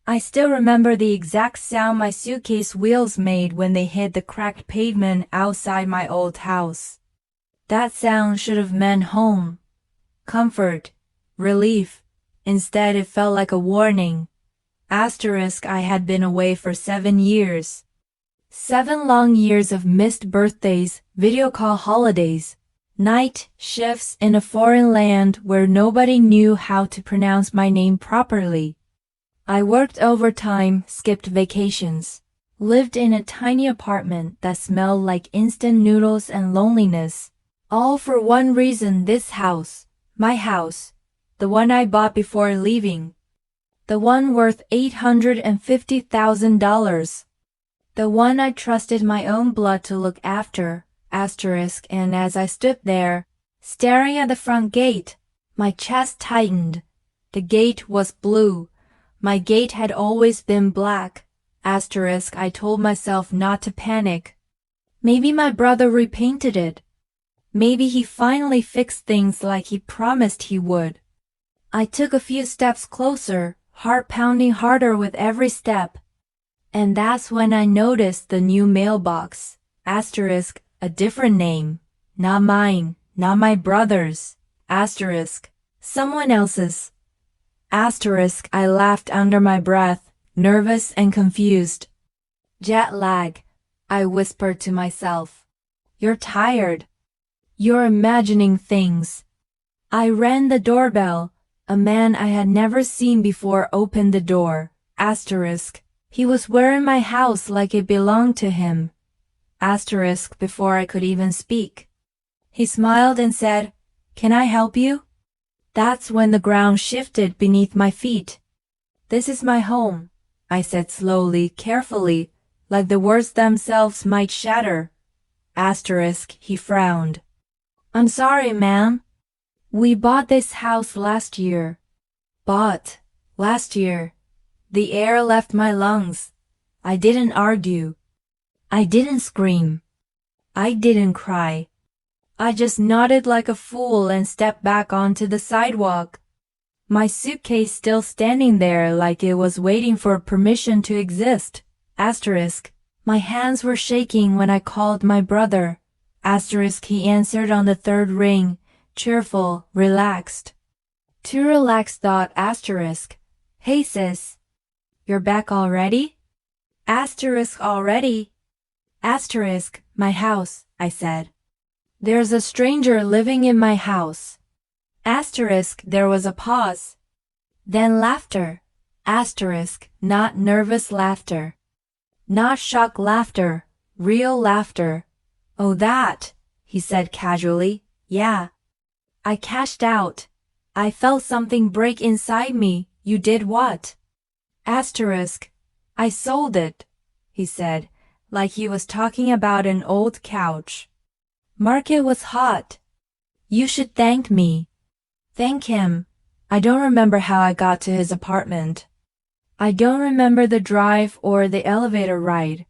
I still remember the exact sound my suitcase wheels made when they hit the cracked pavement outside my old house. That sound should have meant home, comfort, relief. Instead, it felt like a warning. Asterisk, I had been away for 7 years. 7 long years of missed birthdays, video call holidays, night shifts in a foreign land where nobody knew how to pronounce my name properly. I worked overtime, skipped vacations, lived in a tiny apartment that smelled like instant noodles and loneliness, all for one reason: this house, my house, the one I bought before leaving, the one worth $850,000, the one I trusted my own blood to look after, asterisk. And as I stood there, staring at the front gate, my chest tightened. The gate was blue. My gate had always been black, asterisk. I told myself not to panic. Maybe my brother repainted it. Maybe he finally fixed things like he promised he would. I took a few steps closer, heart pounding harder with every step. And that's when I noticed the new mailbox, asterisk, a different name. Not mine, not my brother's, asterisk, someone else's. Asterisk, I laughed under my breath, nervous and confused. Jet lag, I whispered to myself. You're tired. You're imagining things. I rang the doorbell. A man I had never seen before opened the door, asterisk. He was wearing my house like it belonged to him, asterisk. Before I could even speak, he smiled and said, "Can I help you?" That's when the ground shifted beneath my feet. "This is my home," I said slowly, carefully, like the words themselves might shatter. Asterisk, he frowned. "I'm sorry, ma'am. We bought this house last year." Bought, last year. The air left my lungs. I didn't argue. I didn't scream. I didn't cry. I just nodded like a fool and stepped back onto the sidewalk. My suitcase still standing there like it was waiting for permission to exist. Asterisk. My hands were shaking when I called my brother. Asterisk. He answered on the third ring, cheerful, relaxed. Too relaxed, thought asterisk. "Hey sis, you're back already?" Asterisk, already? Asterisk, my house, I said. "There's a stranger living in my house." Asterisk, there was a pause. Then laughter. Asterisk, not nervous laughter. Not shock laughter, real laughter. "Oh, that," he said casually. "Yeah." I cashed out. I felt something break inside me. "You did what?" Asterisk. "I sold it," he said, like he was talking about an old couch. "Market was hot. You should thank me." Thank him. I don't remember how I got to his apartment. I don't remember the drive or the elevator ride.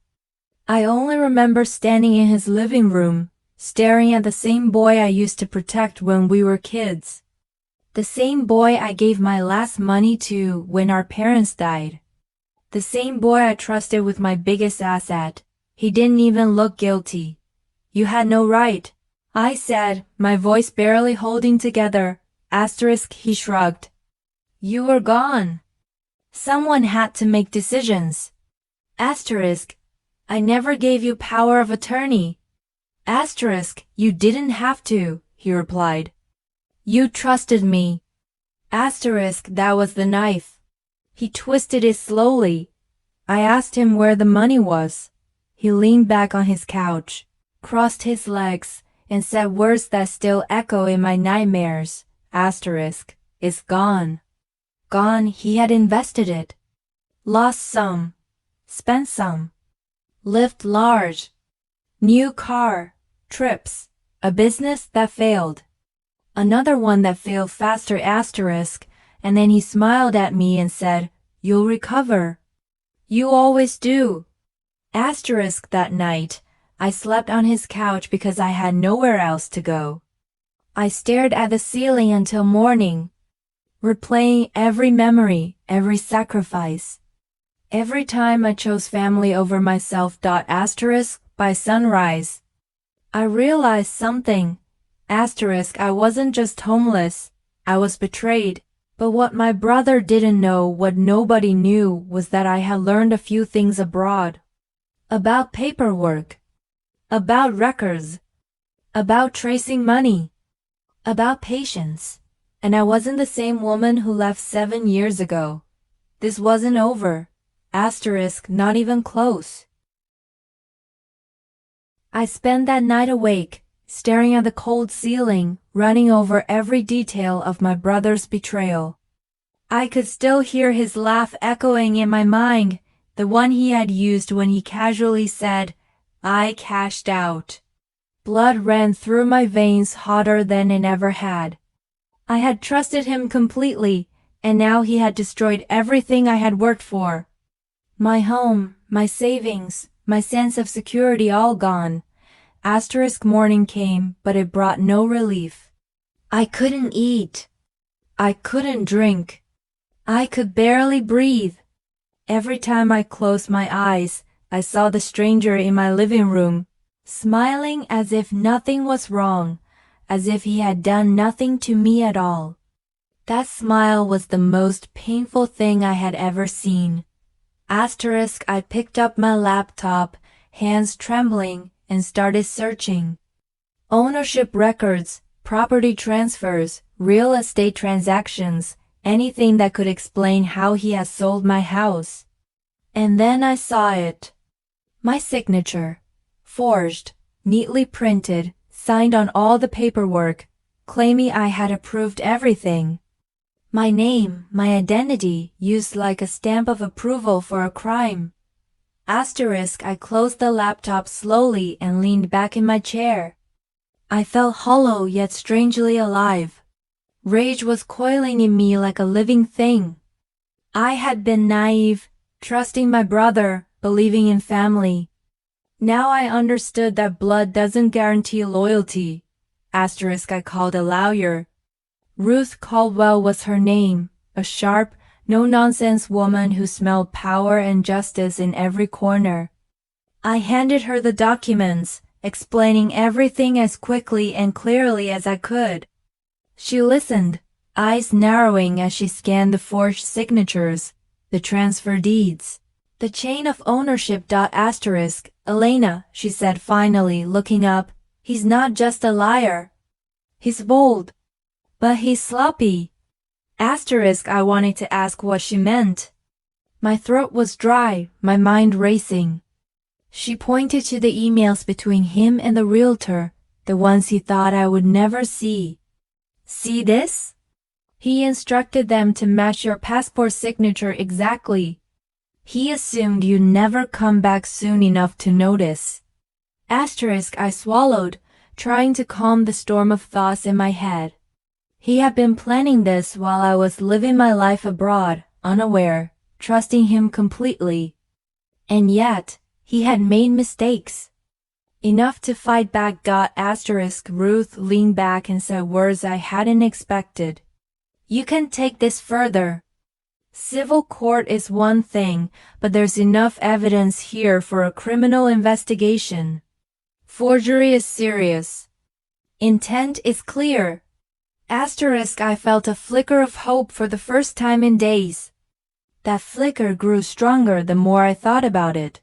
I only remember standing in his living room, staring at the same boy I used to protect when we were kids. The same boy I gave my last money to when our parents died. The same boy I trusted with my biggest asset. He didn't even look guilty. "You had no right," I said, my voice barely holding together. Asterisk, he shrugged. "You were gone. Someone had to make decisions." Asterisk, "I never gave you power of attorney." Asterisk, "You didn't have to," he replied. "You trusted me." Asterisk, "That was the knife." He twisted it slowly. I asked him where the money was. He leaned back on his couch, crossed his legs, and said words that still echo in my nightmares. Asterisk, "It's gone." Gone. He had invested it. Lost some. Spent some. Lived large. New car. Trips. A business that failed. Another one that failed faster. Asterisk. And then he smiled at me and said, "You'll recover. You always do." Asterisk, that night, I slept on his couch because I had nowhere else to go. I stared at the ceiling until morning, replaying every memory, every sacrifice. Every time I chose family over myself. By sunrise, I realized something. I wasn't just homeless, I was betrayed. But what my brother didn't know, what nobody knew, was that I had learned a few things abroad. About paperwork. About records. About tracing money. About patience. And I wasn't the same woman who left 7 years ago. This wasn't over. Not even close. I spent that night awake, staring at the cold ceiling, running over every detail of my brother's betrayal. I could still hear his laugh echoing in my mind, the one he had used when he casually said, "I cashed out." Blood ran through my veins hotter than it ever had. I had trusted him completely, and now he had destroyed everything I had worked for. My home, my savings, my sense of security all gone. Morning came, but it brought no relief. I couldn't eat. I couldn't drink. I could barely breathe. Every time I closed my eyes, I saw the stranger in my living room, smiling as if nothing was wrong, as if he had done nothing to me at all. That smile was the most painful thing I had ever seen. I picked up my laptop, hands trembling, and started searching. Ownership records, property transfers, real estate transactions, anything that could explain how he had sold my house. And then I saw it. My signature. Forged, neatly printed, signed on all the paperwork, claiming I had approved everything. My name, my identity, used like a stamp of approval for a crime. I closed the laptop slowly and leaned back in my chair. I felt hollow yet strangely alive. Rage was coiling in me like a living thing. I had been naive, trusting my brother, believing in family. Now I understood that blood doesn't guarantee loyalty. I called a lawyer. Ruth Caldwell was her name, a sharp, no-nonsense woman who smelled power and justice in every corner. I handed her the documents, explaining everything as quickly and clearly as I could. She listened, eyes narrowing as she scanned the forged signatures, the transfer deeds, the chain of ownership. Elena, she said finally, looking up, he's not just a liar. He's bold. But he's sloppy. I wanted to ask what she meant. My throat was dry, my mind racing. She pointed to the emails between him and the realtor, the ones he thought I would never see. See this? He instructed them to match your passport signature exactly. He assumed you'd never come back soon enough to notice. I swallowed, trying to calm the storm of thoughts in my head. He had been planning this while I was living my life abroad, unaware, trusting him completely. And yet, he had made mistakes. Enough to fight back. Ruth leaned back and said words I hadn't expected. You can take this further. Civil court is one thing, but there's enough evidence here for a criminal investigation. Forgery is serious. Intent is clear. I felt a flicker of hope for the first time in days. That flicker grew stronger the more I thought about it.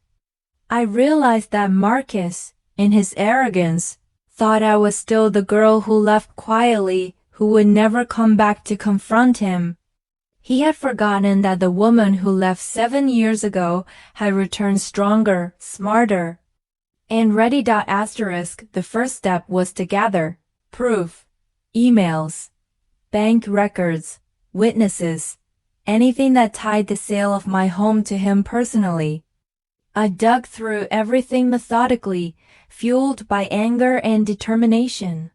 I realized that Marcus, in his arrogance, thought I was still the girl who left quietly, who would never come back to confront him. He had forgotten that the woman who left 7 years ago had returned stronger, smarter, and ready. The first step was to gather proof. Emails, bank records, witnesses, anything that tied the sale of my home to him personally. I dug through everything methodically, fueled by anger and determination.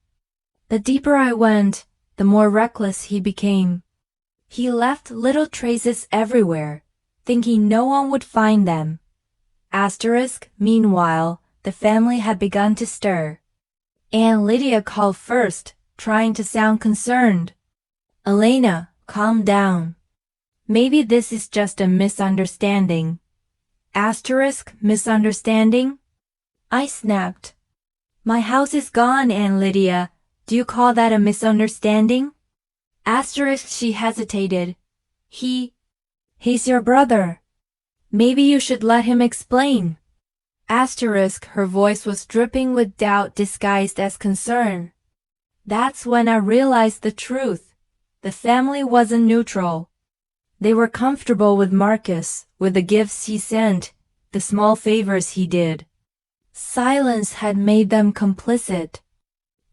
The deeper I went, the more reckless he became. He left little traces everywhere, thinking no one would find them. Meanwhile, the family had begun to stir. Aunt Lydia called first, trying to sound concerned. Elena, calm down. Maybe this is just a misunderstanding. Asterisk, misunderstanding? I snapped. My house is gone, Aunt Lydia. Do you call that a misunderstanding? Asterisk, she hesitated. He's your brother. Maybe you should let him explain. Asterisk, her voice was dripping with doubt disguised as concern. That's when I realized the truth. The family wasn't neutral. They were comfortable with Marcus, with the gifts he sent, the small favors he did. Silence had made them complicit.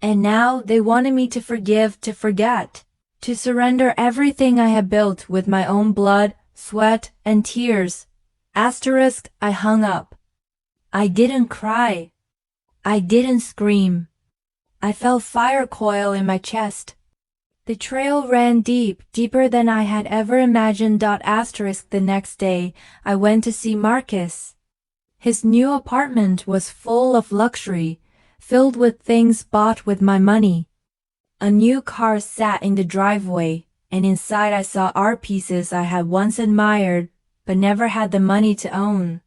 And now they wanted me to forgive, to forget, to surrender everything I had built with my own blood, sweat, and tears. Asterisk, I hung up. I didn't cry. I didn't scream. I felt fire coil in my chest. The trail ran deep, deeper than I had ever imagined. Asterisk, the next day, I went to see Marcus. His new apartment was full of luxury, filled with things bought with my money. A new car sat in the driveway, and inside I saw art pieces I had once admired, but never had the money to own.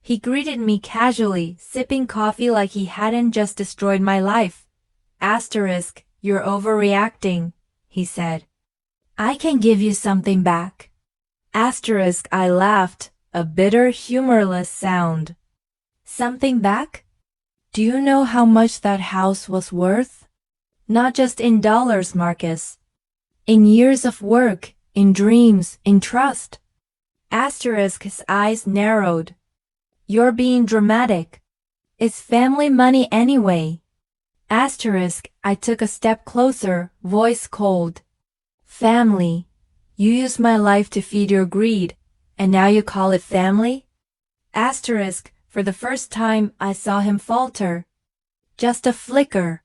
He greeted me casually, sipping coffee like he hadn't just destroyed my life. Asterisk, you're overreacting, he said. I can give you something back. Asterisk, I laughed, a bitter, humorless sound. Something back? Do you know how much that house was worth? Not just in dollars, Marcus. In years of work, in dreams, in trust. Asterisk, his eyes narrowed. You're being dramatic. It's family money anyway. Asterisk, I took a step closer, voice cold. Family. You used my life to feed your greed, and now you call it family? Asterisk, for the first time I saw him falter. Just a flicker.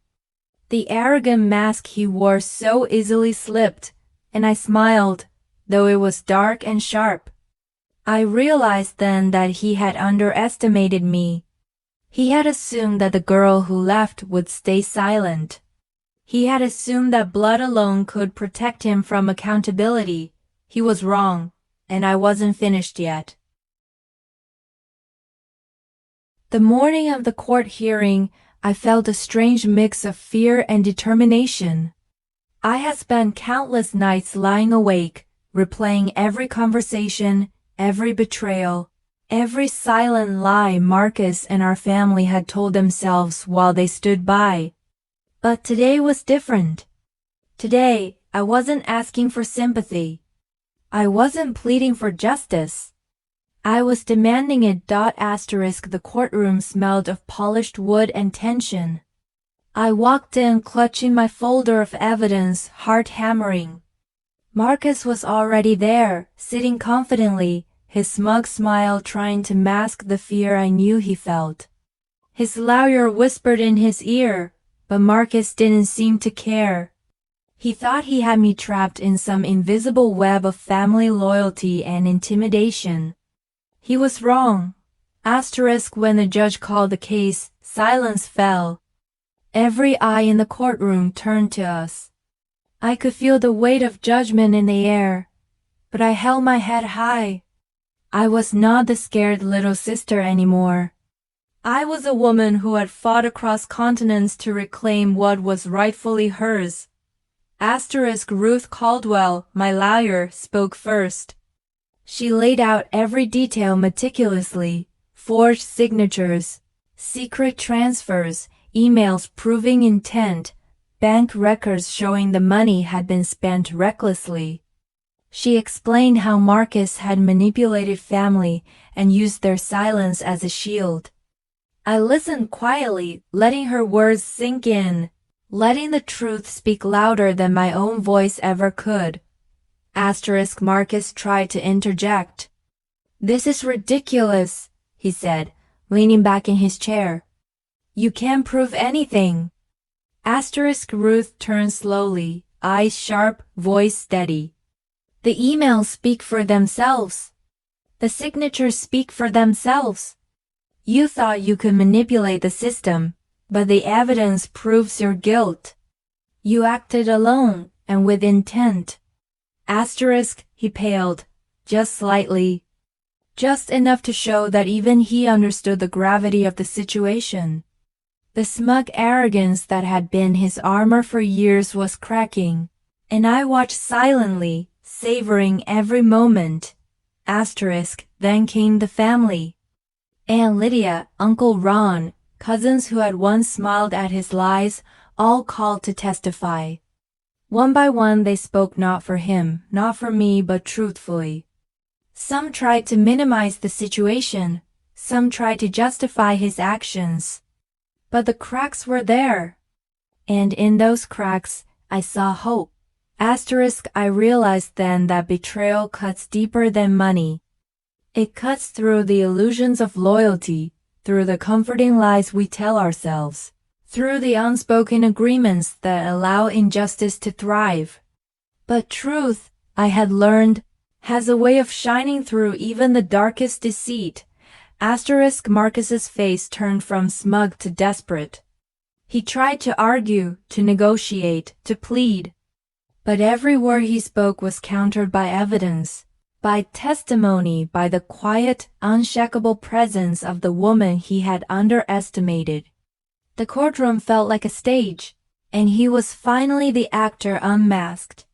The arrogant mask he wore so easily slipped, and I smiled, though it was dark and sharp. I realized then that he had underestimated me. He had assumed that the girl who left would stay silent. He had assumed that blood alone could protect him from accountability. He was wrong, and I wasn't finished yet. The morning of the court hearing, I felt a strange mix of fear and determination. I had spent countless nights lying awake, replaying every conversation, every betrayal, every silent lie Marcus and our family had told themselves while they stood by. But today was different. Today, I wasn't asking for sympathy. I wasn't pleading for justice. I was demanding it. Asterisk, the courtroom smelled of polished wood and tension. I walked in clutching my folder of evidence, heart hammering. Marcus was already there, sitting confidently, his smug smile trying to mask the fear I knew he felt. His lawyer whispered in his ear, but Marcus didn't seem to care. He thought he had me trapped in some invisible web of family loyalty and intimidation. He was wrong. Asterisk, when the judge called the case, silence fell. Every eye in the courtroom turned to us. I could feel the weight of judgment in the air, but I held my head high. I was not the scared little sister anymore. I was a woman who had fought across continents to reclaim what was rightfully hers. Asterisk, Ruth Caldwell, my lawyer, spoke first. She laid out every detail meticulously, forged signatures, secret transfers, emails proving intent, bank records showing the money had been spent recklessly. She explained how Marcus had manipulated family and used their silence as a shield. I listened quietly, letting her words sink in, letting the truth speak louder than my own voice ever could. Asterisk, Marcus tried to interject. This is ridiculous, he said, leaning back in his chair. You can't prove anything. Asterisk, Ruth turned slowly, eyes sharp, voice steady. The emails speak for themselves. The signatures speak for themselves. You thought you could manipulate the system, but the evidence proves your guilt. You acted alone and with intent. Asterisk, he paled, just slightly. just enough to show that even he understood the gravity of the situation. The smug arrogance that had been his armor for years was cracking, and I watched silently, savoring every moment. Then came the family. Aunt Lydia, Uncle Ron, cousins who had once smiled at his lies, all called to testify. One by one they spoke not for him, not for me, but truthfully. Some tried to minimize the situation, some tried to justify his actions. But the cracks were there. And in those cracks, I saw hope. I realized then that betrayal cuts deeper than money. It cuts through the illusions of loyalty, through the comforting lies we tell ourselves, through the unspoken agreements that allow injustice to thrive. But truth, I had learned, has a way of shining through even the darkest deceit. Marcus's face turned from smug to desperate. He tried to argue, to negotiate, to plead. But every word he spoke was countered by evidence, by testimony, by the quiet, unshakable presence of the woman he had underestimated. The courtroom felt like a stage, and he was finally the actor unmasked.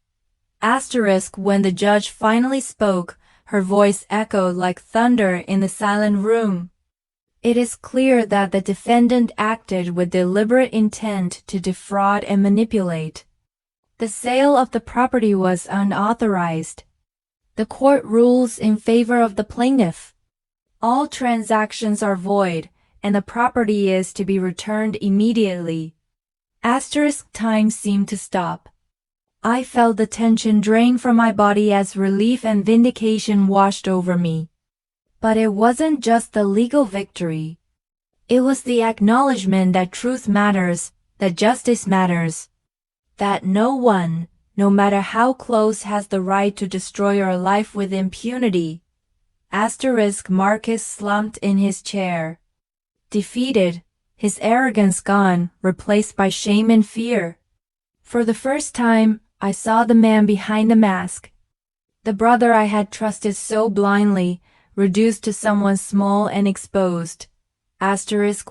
When the judge finally spoke, her voice echoed like thunder in the silent room. It is clear that the defendant acted with deliberate intent to defraud and manipulate. The sale of the property was unauthorized. The court rules in favor of the plaintiff. All transactions are void, and the property is to be returned immediately. Time seemed to stop. I felt the tension drain from my body as relief and vindication washed over me. But it wasn't just the legal victory. It was the acknowledgement that truth matters, that justice matters, that no one, no matter how close, has the right to destroy your life with impunity. Marcus slumped in his chair. Defeated, his arrogance gone, replaced by shame and fear. For the first time, I saw the man behind the mask. The brother I had trusted so blindly, reduced to someone small and exposed.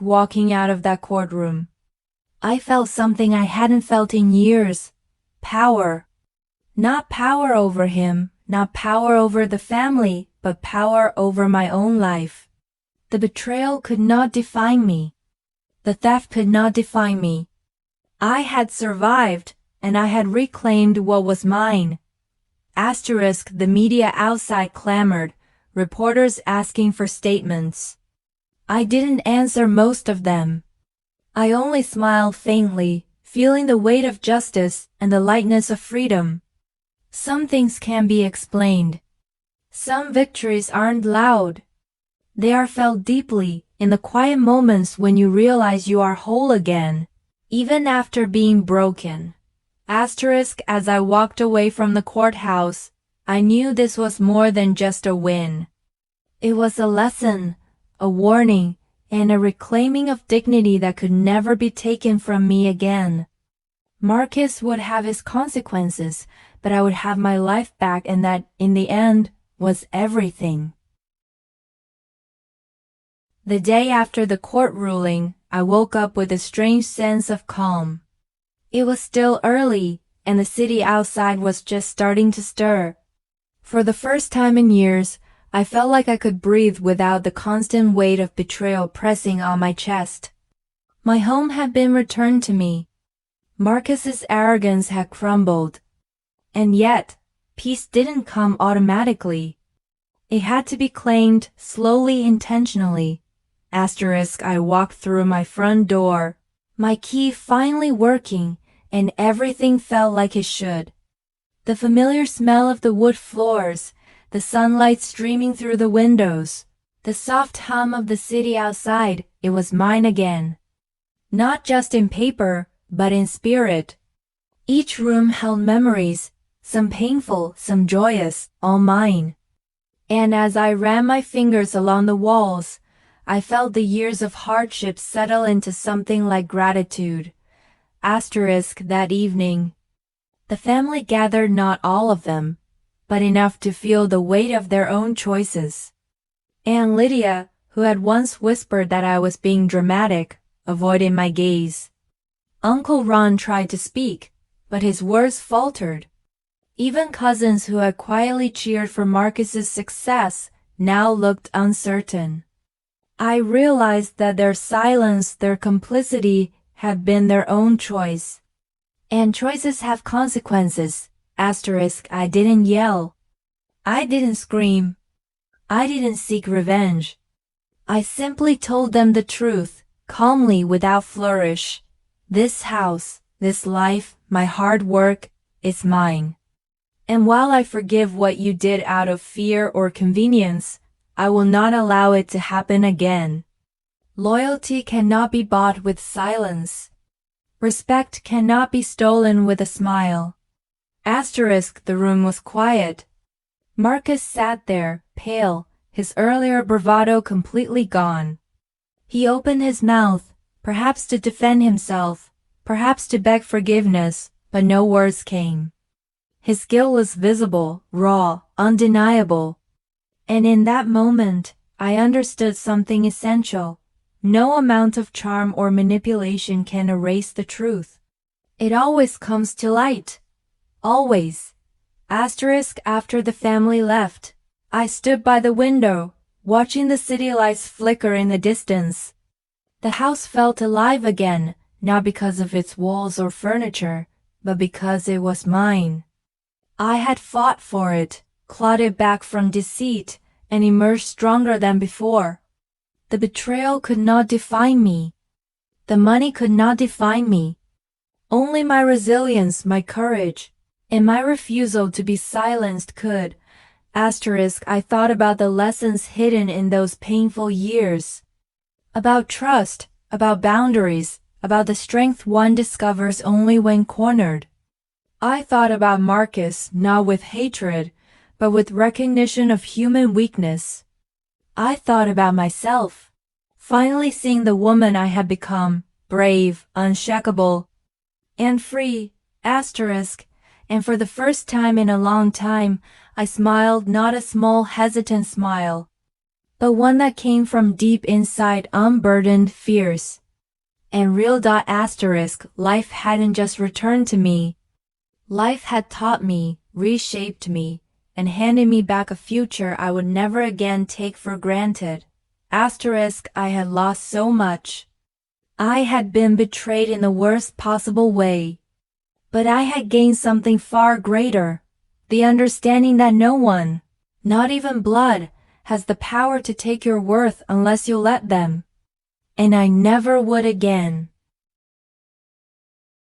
Walking out of that courtroom. I felt something I hadn't felt in years. Power. Not power over him, not power over the family, but power over my own life. The betrayal could not define me. The theft could not define me. I had survived, and I had reclaimed what was mine. The media outside clamored, reporters asking for statements. I didn't answer most of them. I only smiled faintly, feeling the weight of justice and the lightness of freedom. Some things can be explained. Some victories aren't loud. They are felt deeply, in the quiet moments when you realize you are whole again, even after being broken. As I walked away from the courthouse, I knew this was more than just a win. It was a lesson, a warning, and a reclaiming of dignity that could never be taken from me again. Marcus would have his consequences, but I would have my life back, and that, in the end, was everything. The day after the court ruling, I woke up with a strange sense of calm. It was still early, and the city outside was just starting to stir. For the first time in years, I felt like I could breathe without the constant weight of betrayal pressing on my chest. My home had been returned to me. Marcus's arrogance had crumbled. And yet, peace didn't come automatically. It had to be claimed slowly, intentionally. I walked through my front door, my key finally working, and everything felt like it should. The familiar smell of the wood floors, the sunlight streaming through the windows, the soft hum of the city outside, it was mine again. Not just in paper, but in spirit. Each room held memories, some painful, some joyous, all mine. And as I ran my fingers along the walls, I felt the years of hardship settle into something like gratitude. That evening, the family gathered, not all of them, but enough to feel the weight of their own choices. Aunt Lydia, who had once whispered that I was being dramatic, avoided my gaze. Uncle Ron tried to speak, but his words faltered. Even cousins who had quietly cheered for Marcus's success now looked uncertain. I realized that their silence, their complicity, had been their own choice. And choices have consequences. I didn't yell. I didn't scream. I didn't seek revenge. I simply told them the truth, calmly without flourish. This house, this life, my hard work, is mine. And while I forgive what you did out of fear or convenience, I will not allow it to happen again. Loyalty cannot be bought with silence. Respect cannot be stolen with a smile. The room was quiet. Marcus sat there, pale, his earlier bravado completely gone. He opened his mouth, perhaps to defend himself, perhaps to beg forgiveness, but no words came. His guilt was visible, raw, undeniable. And in that moment, I understood something essential. No amount of charm or manipulation can erase the truth. It always comes to light. Always. After the family left, I stood by the window, watching the city lights flicker in the distance. The house felt alive again, not because of its walls or furniture, but because it was mine. I had fought for it, clawed it back from deceit, and emerged stronger than before. The betrayal could not define me. The money could not define me. Only my resilience, my courage, and my refusal to be silenced could. I thought about the lessons hidden in those painful years. About trust, about boundaries, about the strength one discovers only when cornered. I thought about Marcus, not with hatred, but with recognition of human weakness. I thought about myself, finally seeing the woman I had become, brave, unshakable, and free, and for the first time in a long time, I smiled, not a small hesitant smile, but one that came from deep inside, unburdened, fierce, and real. Life hadn't just returned to me. Life had taught me, reshaped me, and handed me back a future I would never again take for granted. I had lost so much. I had been betrayed in the worst possible way. But I had gained something far greater, the understanding that no one, not even blood, has the power to take your worth unless you let them. And I never would again.